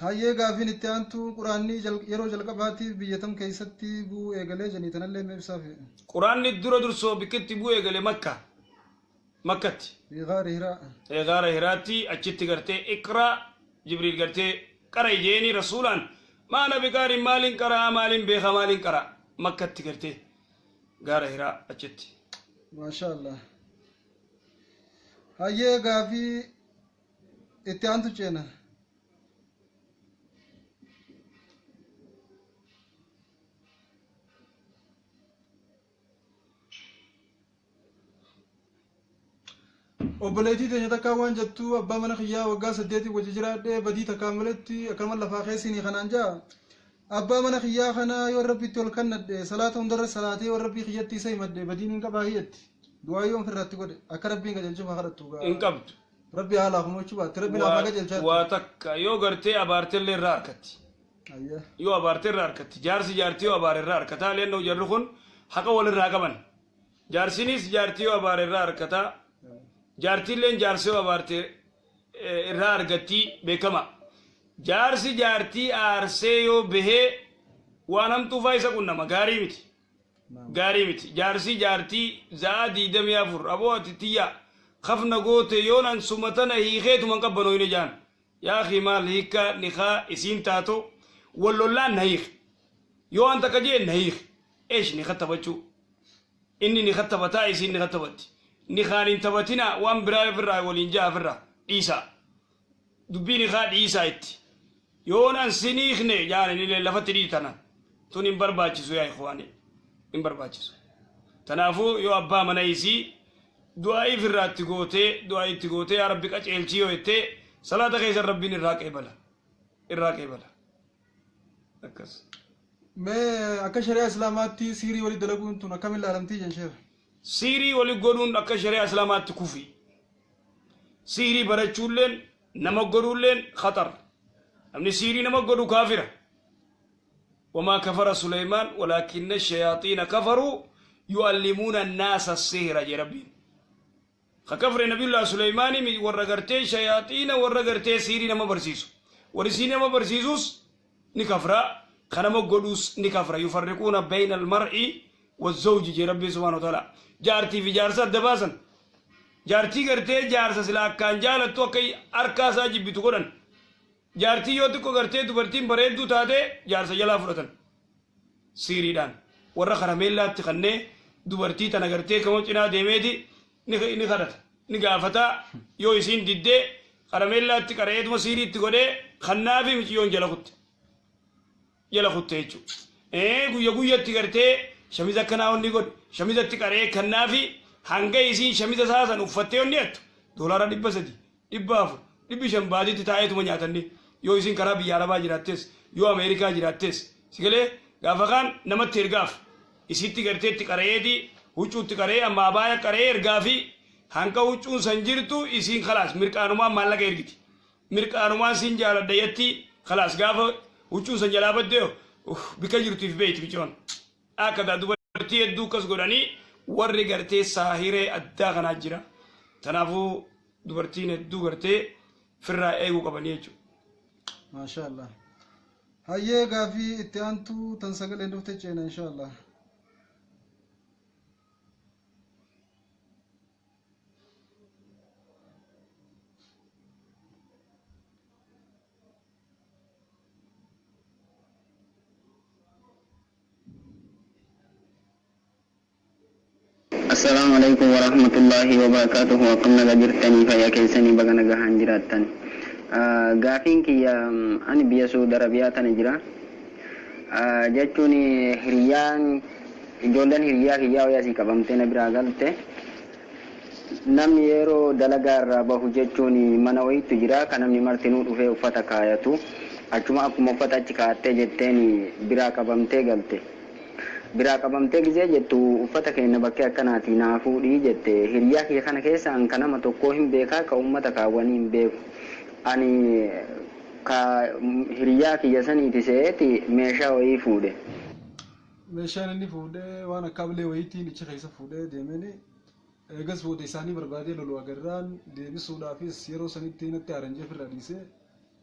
هاي غافين التانتو قراني يرو جلقباتي بيتم كيستي بو ايغلي جنيتن اللي مبسافي قراني الدور سو بكتي بو ايغلي مكة غار هراتي اچتي غرتي اقرا جبريل غرتي قرا جيني رسولان ما نبي قاري مالين قرا مالين بيخ مالين قرا مكة غرتي غار هرا اچتي ما شاء الله هاي غافي اتيانتو چينا obboleettii teenya takkaa waan jettu abbaa mana kiyyaa waggaa 8 wajji jiraadhee badii takkaamaletti akkama lafaa keessanii kanaan jaa abbaa mana kiyyaa kana yoo rabbitti ol kannadhe salaata hundarra salaatee yoo rabbii kiyyatti isa himadhe badiin hin qabaa hiyyatti du'aa yoo ofirratti godhe akka rabbiin qajeelchuuf haa kadhattu hin qabdu rabbi haala kumachuu baatte rabbi lafa qajeelchaa waa takka yoo gartee abaartellee irraa harkatti yoo abaartee irraa harkatti jaartii yoo abaare irraa harkataa leennoo jarri kun haqa wal irraa qaban jaarsinis jaartii yoo abaare irraa harkataa jaartiilleen jaarsee abaarte irraa argatti beekama jaartii aarsee yoo bahee waan hamtuufaa isa qunnama gaarii miti jaartii za'a 24 aboo ati tiyya khafna goote yoonan sumatana hiikeetuman qabbanoyne jaan yaa akhi maal hiikka nikaa isiin taato wallollaan na hiik yoo an takka jeen na hiik eesh nika tabachuu inni nika tabataa isiin nika tabatti nikaanin tabatina waan biraa ofirraa waliin jaa ofirraa dhiisa dubbii nikaa dhiisaa itti yoonan siniikne jaanillee lafatti dhiitana tun hin barbaachisu yaa ikhwaani hin barbaachisu tanaafuu yoo abbaa mana isii du'aa ifirraatti gootee yaa rabbi qaceelchii yoo jettee salaata keessa rabbiin irraa qeebala akkas mee akka shari'aa islaamaatti siirii walii dalaguun tun akkamiin ilaalamtii jensheera siirii walii godhuun akka shari'aa islaamaatti kufi siirii barachuulleen nama godhuulleen khatar namni siirii nama godhu kaafira وما كفر سليمان ولكن الشياطين كفروا يعلمون الناس السحر يا ربي كفر نبي الله سليمان ورغرتي شياطين ورغرتي سيري نما برسيسو ورسيني ما برسيسوس نكفرا خنم قدوس نكفر يفرقون بين المرء والزوج جي ربي سبحانه وتعالى جارتي في جارسة دباسا جارتي قرتي جارسة سلا كان جالت وكي أركاسا جبتو قرن جارتي يوتكو قرتي دبرتين بريدو تاتي جارسة جلا فرطن سيريدان ورا خرميلا تخني دبرتي تنقرتي كموچنا ديميتي نخرط نقافتا يو يسين ديدي خرميلا تقرأيت مسيري تقولي خنافي مجيون جلا خط هيجو guya guyyatti gartee shamiza kanaa onni god shamizatti qaree kannaafi hanga isiin shamiza saasan uffattee onni attu doolaara 300 400 500 baatitti taa'eetuma nyaatanni yoo isiin karaa biyya arabaa jiraattes yoo ameerikaa jiraattes sigalee gaafa kaan namatti ergaaf isitti garteetti qareeti huccuutti qaree amma abaaya qaree ergaafi hanga huccuun san jirtu isiin khalaas mirqaanumaan maallaqa ergiti mirqaanumaan siin jaaladha yetti khalaas gaafa huccuun san jalaa baddee bika jirtuuf beeyti bicoon akkada dubartii hedduu akkas godhanii warri gartee saahiree addaa kanaa jira tanaafuu dubartiin hedduu gartee firraa eeguu qabanii jechuudha. Maashaallah. Hayyee gaafii itti aantuu tan sagaleen dhufte ceena inshaallah. السلام عليكم ورحمة الله وبركاته وقمنا جرتني فيا كيسني بغنا جهان جراتن غافين كي أنا بيسو دربيات نجرا جاتوني هريان جولدن هريا وياسي كبامتين براغلته نم يرو دلغار بهو جاتوني منوي تجرا كنم مرتنو وفي وفتا كاياتو أجمع أكو مفتا تكاتي جتني برا كبامتي غلته biraa qabamtee gizee jettu uffata keenya bakkee akkanaati naa fuudhii jette hiriyaa kiyya kana keessa an kanama tokko hin beekaa ka ummata kaawwanii hin beeku ani ka hiriyaa kiyya saniiti seeti meeshaa wayii fuudhe. Meeshaan inni fuudhee waan akka ablee wayiitiin ichi keessa fuudhee deemanii eegas fuudhe isaanii barbaadee lolu agarraan deebisuudhaafis yeroo sanitti natti aranjee firra dhiisee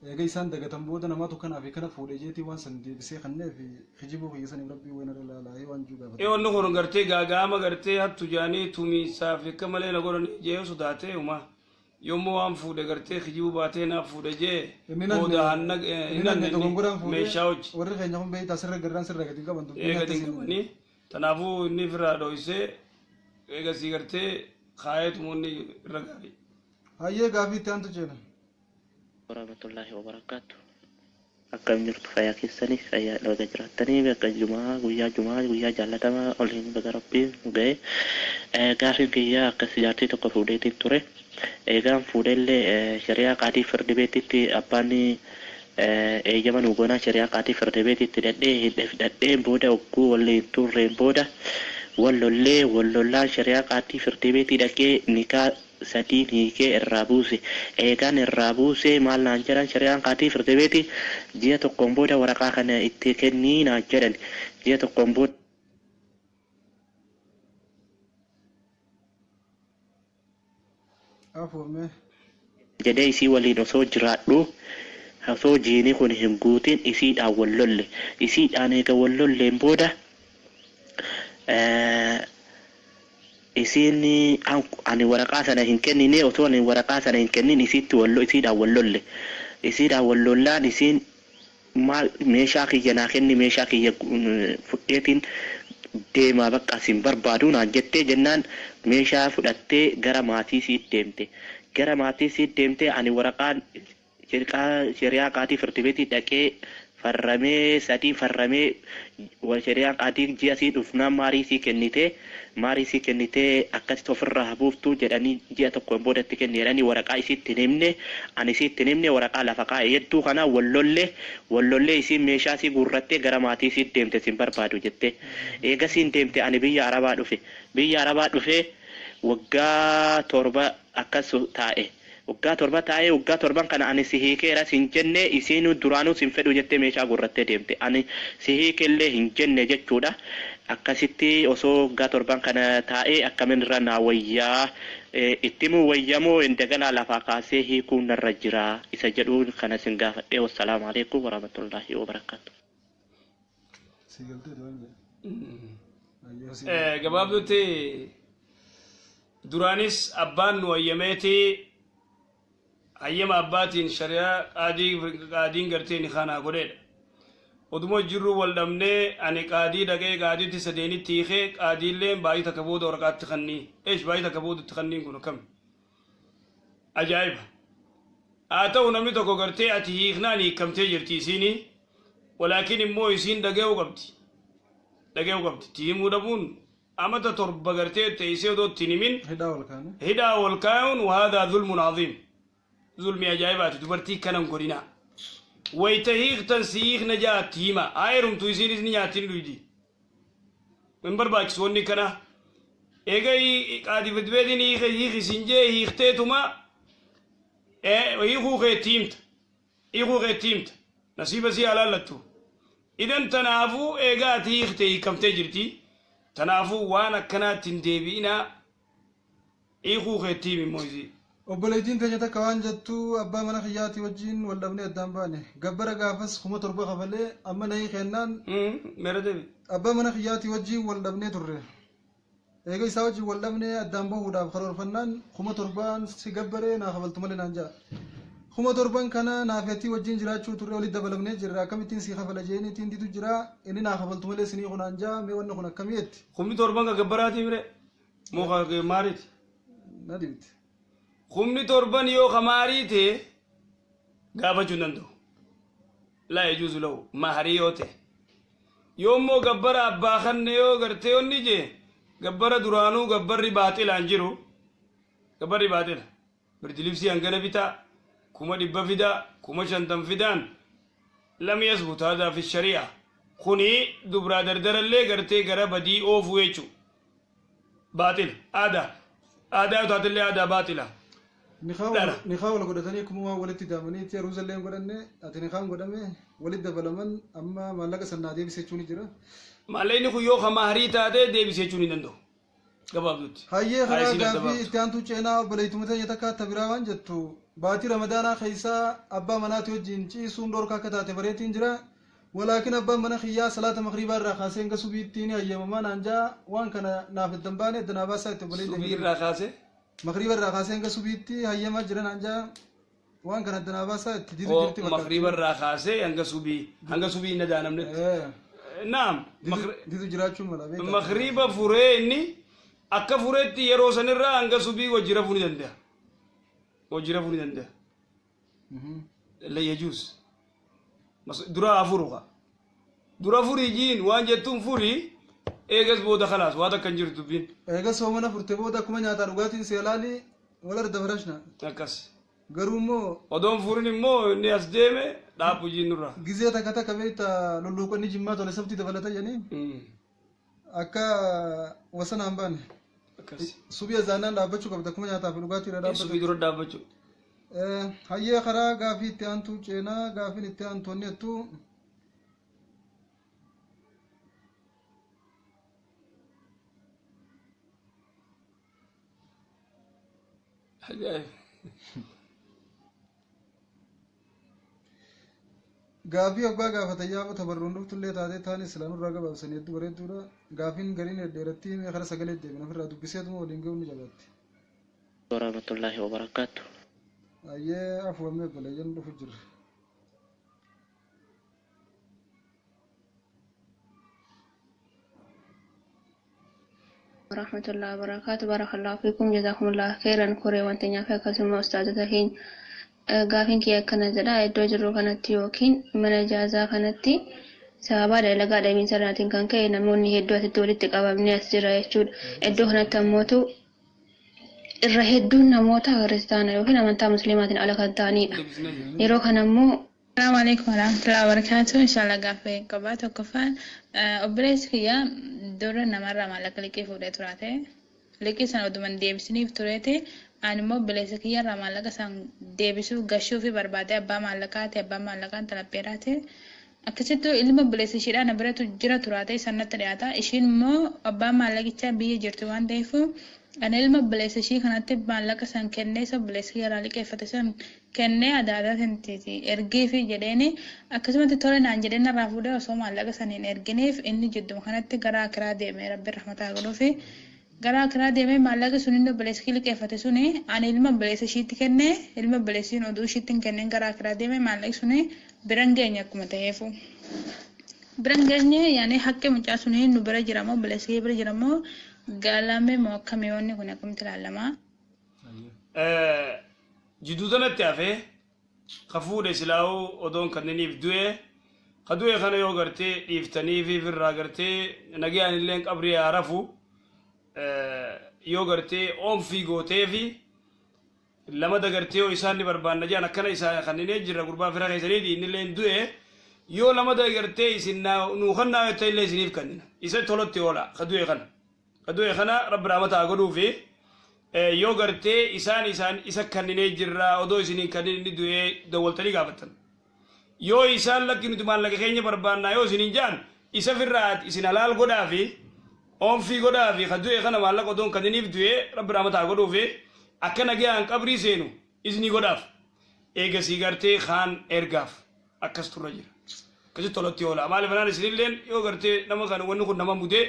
eega isaan dagatan booda namaatu kanaaf kana fuudhee jeetii waan san deebisee kannee fi hijibuu kiyya saniif rabbii wayna laalaa waan juu gaafate. Wanni kun gartee gaagaama gartee hattu jaanii tumiisaaf akka malee na godhan jee sodaatee uma yommuu waan fuudhe gartee hijibuu baatee naaf fuudhe jee booda hanna meeshaa hojii. Warri keenya kun beeytaa sirra garraan sirra gadi qaban gadi qabanii tanaafuu inni firraa dho'isee eegasii gartee kaayeetumu inni irra gaarii. Hayyee gaafii itti aantu jeena. warahmatullahi wabarakatuh. Akkam jirtu fayyaa keessanii fayyaa dhoga jiraatanii bakka guyyaa jaalatamaa oliin baga rabbiin ga'e gaafii guyyaa akkas jaartii tokko fuudheetiin ture eegaan fuudhellee shari'aa qaatii firdi beetitti abbaan eeyyama nuugonaa shari'aa qaatii firdi beetitti dadhee booda ogguu waliin turreen booda wallollaan shari'aa qaatii firdi beetii dhaqee nikaa sadii hiikee irraa buuse eegaan irraa buuse maal naan jedhan shari'aan qaatii firdi beetii ji'a tokkoon booda waraqaa kana itti kennii naan jedhan ji'a tokkoon booda. jedhee isii waliin osoo jiraadhu osoo jiini kun hin guutin isiidhaan wallolle isiidhaan eega wallolleen booda isiin ani waraqaa sana hin kennine osoo ani waraqaa sana hin kennin isiidhaan wallollaan isiin maal meeshaa kiyya naa kenni meeshaa kiyya fudheetiin deemaa bakka isin barbaadu naan jettee jennaan meeshaa fudhattee gara maatii siit deemte ani waraqaan shari'aa qaatii firdi beetii dhaqee farramee sadii farramee shari'aa qaatii ji'a sii dhufnaan maarii sii kennitee akkasitti ofirraa buuftuu jedhanii ji'a tokkoon boodatti kenne jedhanii waraqaa isiitti himne ani isiitti himne waraqaa lafa kaa'e hedduu kana wallollee isiin meeshaa sii guurrattee gara maatii siit deemte sin barbaadu jette eega siin deemte ani biyya arabaa dhufe waggaa 7 akkas taa'e. waggaa 7 taa'ee waggaa 7 kana ani si hiikeera sin jenne isiin duraanuu sin fedhu jettee meeshaa guurrattee deemte ani si hiikellee hin jenne jechuudha akkasitti osoo waggaa 7 kana taa'ee akkamiin irra naa wayyaa ittimuu wayyamoo indaganaa lafaa kaasee hiikuun narra jira isa jedhuun kana sin gaafadhee wassalaamu alaikum warahmatullahi wabarakatuh. gabaabdutti duraanis abbaan nu hayyameeti hayyama abbaatiin shari'aa qaadiin gartee ni kanaa godheedha oduma jirru wal dhabnee ani qaadii dhaqee qaadiitti sadeenitti hiikee qaadiilleen baay'ee takka booda waraqaatti kannii baay'ee takka boodatti kanniin kun akkami ajaa'iba haa ta'u namni tokko gartee ati hiiknaan hiikamtee jirti isiini walaakin immoo isiin dhaga'uu qabdi tiimuu dhabuun amata torba gartee teessee odoo ittiin himin hidhaa wal kaa'uun wahaadaa zulmun aziim zulmi ajaa'ibaati dubartii kanan godhinaa wayta hiiktan si hiikna jaatti hima aayerumtu isiinis ni nyaattiin dhuydi hin barbaachisu wanni kana eega qaadifadbeetiin hiikisiin jee hiikteetuma hiikuu keetti himta nasiiba sii alaallattu idan tanaafuu eega ati hiikte hiikamtee jirti tanaafuu waan akkanaatti hin deebi'inaa hiikuu keetti himi immoo isii obboleettiin teenya takka waan jettu abbaa mana kiyyaati wajjin wal dhabnee addaan baane gabbara gaafas 7,000 kafalee amma nahii kennaan abbaa mana kiyyaati wajjin wal dhabnee turre eega isaa wajjin wal dhabnee addaan bahuudhaaf karoorfannaan 7,000 si gabbaree naa kafaltu malee naan ja'a 7,000 kana naafeetii wajjin jiraachuu turre walitti dabalamnee jirra akkamittiin si kafala jeeniitiin ditu jira inni naa kafaltu malee sinii kunaan ja'a mee wanni kun akkamiitti 7,000 ka gabbaraati mire moo ka maariiti nadibti 7,000 yoo kamaarii ta'e gaafachuu danda'u laa yajuuzu lahu maharii yoo ta'e yoommoo gabbara abbaa kanne yoo gartee onni jee gabbara duraanuu gabbarri baaxilaan jiru gabbarri baaxila birdilibsii hangana bitaa 100 fidaa 50 fidaan lam yasbut haadaa fi shari'a kuni dubraa dardarallee gartee gara badii oofuu jechuu baaxila aadaa taatellee aadaa baaxila niqaa wal godhatanii akkuma walitti daamanii Yerusaalem godhanne ati niqaan godhame walitti dabalaman amma maallaqa sannaa deebisee jechuun jira. Maallaqni kun yoo kamaarii taate deebisee jechuun hin danda'u. Gabaabduutti. Hayyee karaa gaafii itti aantuu ceenaa obboleetuma ta'e takka tabiraa waan jettu baatii ramadaanaa keessaa abbaa manaati wajjin ciisuun dhorka akka taate bareetiin jira. ولكن أبا من خيا صلاة مغرب الرخاسين كسبيتيني أيام ما نانجا وان كان نافذ دنبانة دناباسة تبلي سبيل الرخاسة مغرب الرخاسين كسبيتي أيام ما جرنا نانجا وان كان دناباسة تدير جرتي مغرب الرخاسة هنگا سبي ندانا منت نعم ديدو جراتشو ملا مغرب فريني أكا فريتي يروسن الرا هنگا سبي وجرفوني دنده لا يجوز درا أفروقا درا فوري جين وانجتون فوري إيجاز بودا خلاص وادا كنجر تبين إيجاز هو منا فرت بودا كمان يا تاروغاتين سيلالي ولا رد فرشنا أكاس غرومو ودون فورني مو نياس ديمه لا بوجي نورا جزيتا كتا كبيتا لولوكو نيجي ما تولا سبتي دبلتا يعني أكا وسنا أمبان أكاس سوبيا زانا لا بتشو كبتا كمان يا تاروغاتي ردا سوبي درا دا بتشو hayyee karaa gaafii itti aantuu ceenaa gaafiin itti aantoonni jettu gaafii abbaa gaafatan yaaba tabarruun dhuftullee taatee taan islaamurraa gabaabsanii hedduu bareedduudha gaafiin gariin dheeratti kara sagalee deebiin ofirraa dubbiseetuma waliin ga'uun ni jabaatti. warahmatullahi wabarakatuh. Ayyee afuwamee balayyaan dhufu jira. warahmatullahi wabarakatuh. Barakallahu fiikum jazakumullahu khairan koree wantanya fi akkasuma ustaazota keenya gaafin kiyya akkana jedha iddoo jirru kanatti yookiin mana ijaazaa kanatti sababa dalagaa dhabiinsa irraatiin kan ka'e namoonni hedduu asitti walitti qabamanii as jira jechuudha. Iddoo kanatti ammootu irra hedduun namoota kiristaana yookiin amantaa musliimaatiin ala kan ta'anidha. Yeroo kana immoo Assalamu alaikum warahmatullahi wabarakatuh. Inshallah gaaffii qabaa tokkoffaan obboleessi kiyya dura namarraa maallaqa liqii fuudhee turate. Liqii sana oduman deebisaniif turete ani immoo obboleessi kiyyarraa maallaqa san deebisuu gashuu fi barbaade abbaa maallaqaati abbaa maallaqaan talabbeeraati. Akkasittuu ilma obboleessi ishiidhaa na biratu jira turate sanatti dhiyaata. Ishiin immoo abbaa maallaqichaa biyya jirtu waan ta'eef Ani ilma obboleessa ishii kanatti maallaqa san kennee isa obboleessa yaraa liqeeffate san kennee adaadaa tantiiti ergeefi jedheeni akkasumatti tole naan jedhee narraa fuudhee osoo maallaqa saniin ergineef inni jidduma kanatti gara akiraa deemee rabbi rahmataa godhuufi gara akiraa deemee maallaqa sun inni obboleessa ishii liqeeffate suni ani ilma obboleessa ishiitti kennee ilma obboleessiin oduu ishiitti hin kenneen gara akiraa deemee maallaqi suni biran geenye akkuma ta'eefu. Biran geenye yaani haqqi mucaa suni nu bira jiramoo obboleessa bira jiramoo galame moo akkamii wanni kun akkamitti ilaalamaa? Jidduu sanatti hafee ka fuudhe silaa'uu odoon kanniniif du'e ka du'e kana yoo gartee dhiiftanii fi firraa gartee nagayaan illee qabrii haa rafu yoo gartee oomfii gootee fi lama dagartee yoo isaan ni barbaanna jedhan akkana isaa kanninee jirra gurbaa fira keessaniiti innillee du'e yoo lama dagartee isin nuu kannaa yoo ta'e illee isiniif kannina isa tolotti oola ka du'e kana. Kadue kana rabbi rahmataa godhuufi yoo gartee isaan isa kanninee jirra odoo isinii kannin inni du'ee dawwaltanii gaafatan yoo isaan lakki nuti maallaqa keenya barbaannaa yoo isiniin jaan isa firraa isin halaal godhaafi oomfii godhaafi kadue kana maallaqa odoon kanniniif du'ee rabbi rahmataa godhuufi akka nagayaan qabrii seenu isinii godhaaf eegasii gartee kaan ergaaf akkas turra jira akkasitti tolatti oola maaliif anaan isinilleen yoo gartee nama kan wanni kun nama mudee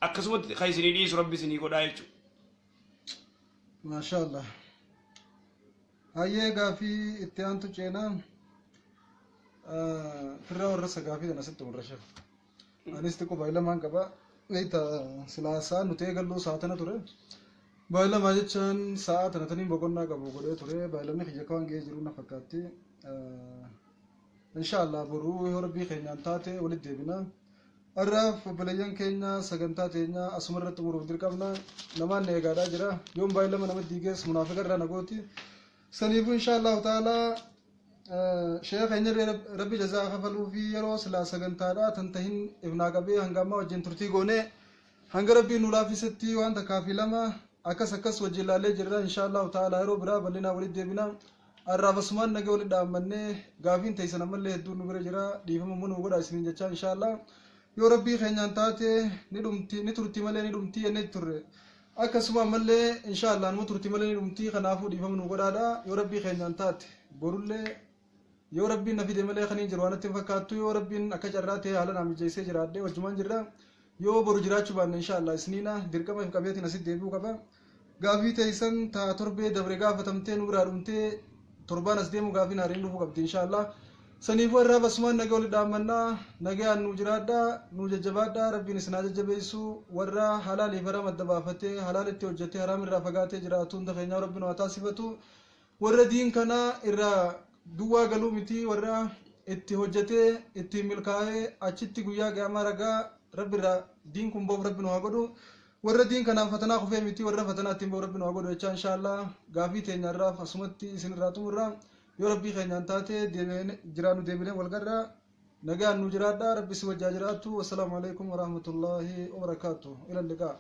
akkasumatti khaysini dhiisu rabbi isinii godhaa jechuudha. Maashaallah. Hayyee gaafii itti aantu ceenaa firraa warra gaafii kana asitti murrasha. Anis xiqqoo baay'ilamaan qaba. Wayita silaasaa nuti eegalluu saatana ture. Baay'ilamaa jechaan sa'a tana taniin boqonnaa qabu godhee ture. Baay'ilamni kiyya kawaan ga'ee jiru na fakkaatti. Inshaallah boruu yoo rabbii keenyaan taate walitti deebina. Arraaf obboleeyyan keenya sagantaa teenya asuma irratti muruuf dirqamna namaan eegaadhaa jira yoon baay'ilama nama diigees munaafiqa irraa nagooti saniifu inshaallahu ta'ala sheekh keenya rabbi jazaa kafaluu fi yeroo silaa sagantaadhaa tan tahin ifnaa qabee hanga ammaa wajjin turtii goonee hanga rabbii nu laafisetti waan takkaafii lama akkas wajjin laallee jirra inshaallahu ta'ala yeroo biraa bal'inaa walitti deebina arraaf asumaan nagee walitti dhaammannee gaafiin teessan ammallee hedduun nu bira jira dhiifama munuu godha isiniin jechaa inshaallah yoo rabbii keenyaan taate ni turtii malee ni dhumtii jennee turre akkasuma ammallee inshaallah nu turtii malee ni dhumtii kanaafuu dhiifama nu godhaadha yoo rabbii keenyaan taate borullee yoo rabbiin na fide malee kaniin jiru waan itti fakkaattu yoo rabbiin akka carraa ta'e haala naa mijeessee jiraadhee wajjumaan jirra yoo boru jiraachuu baanne inshaallah isniina dirqama hin qabeetiin asitti deebi'uu qaba gaafii teessan taa torbee dabre gaafatamtee nu biraa dhumtee torbaan as deemu gaafii naariin dhufuu qabdi inshaallah saniifuu irraa basumaan nagaa walitti dhaammannaa nagaan nu jiraadhaa nu jajjabaadhaa rabbiin isinaa jajjabeessu warra halaaliif haram adda baafatee halaalitti hojjetee haram irraa fagaatee jiraatu hunda keenyaa rabbiin waa taasifatu warra diin kana irraa duwwaa galuu miti warra itti hojjetee itti milkaa'ee achitti guyyaa qiyaamaa ragaa rabbi irraa diin kun boof rabbiin waa godhu warra diin kanaan fatanaa kufee miti warra fatanaa ittiin boof rabbiin waa godhu jechaa inshaallah gaafii teenya irraaf asumatti isin irraa xumurra yoo rabbii keenyaan taate jiraannu deebinee walgarraa nagaan nu jiraadhaa rabbi si wajjaa jiraattu wassalaamu alaikum warahmatullaahi wabarakaatuh ila liqaa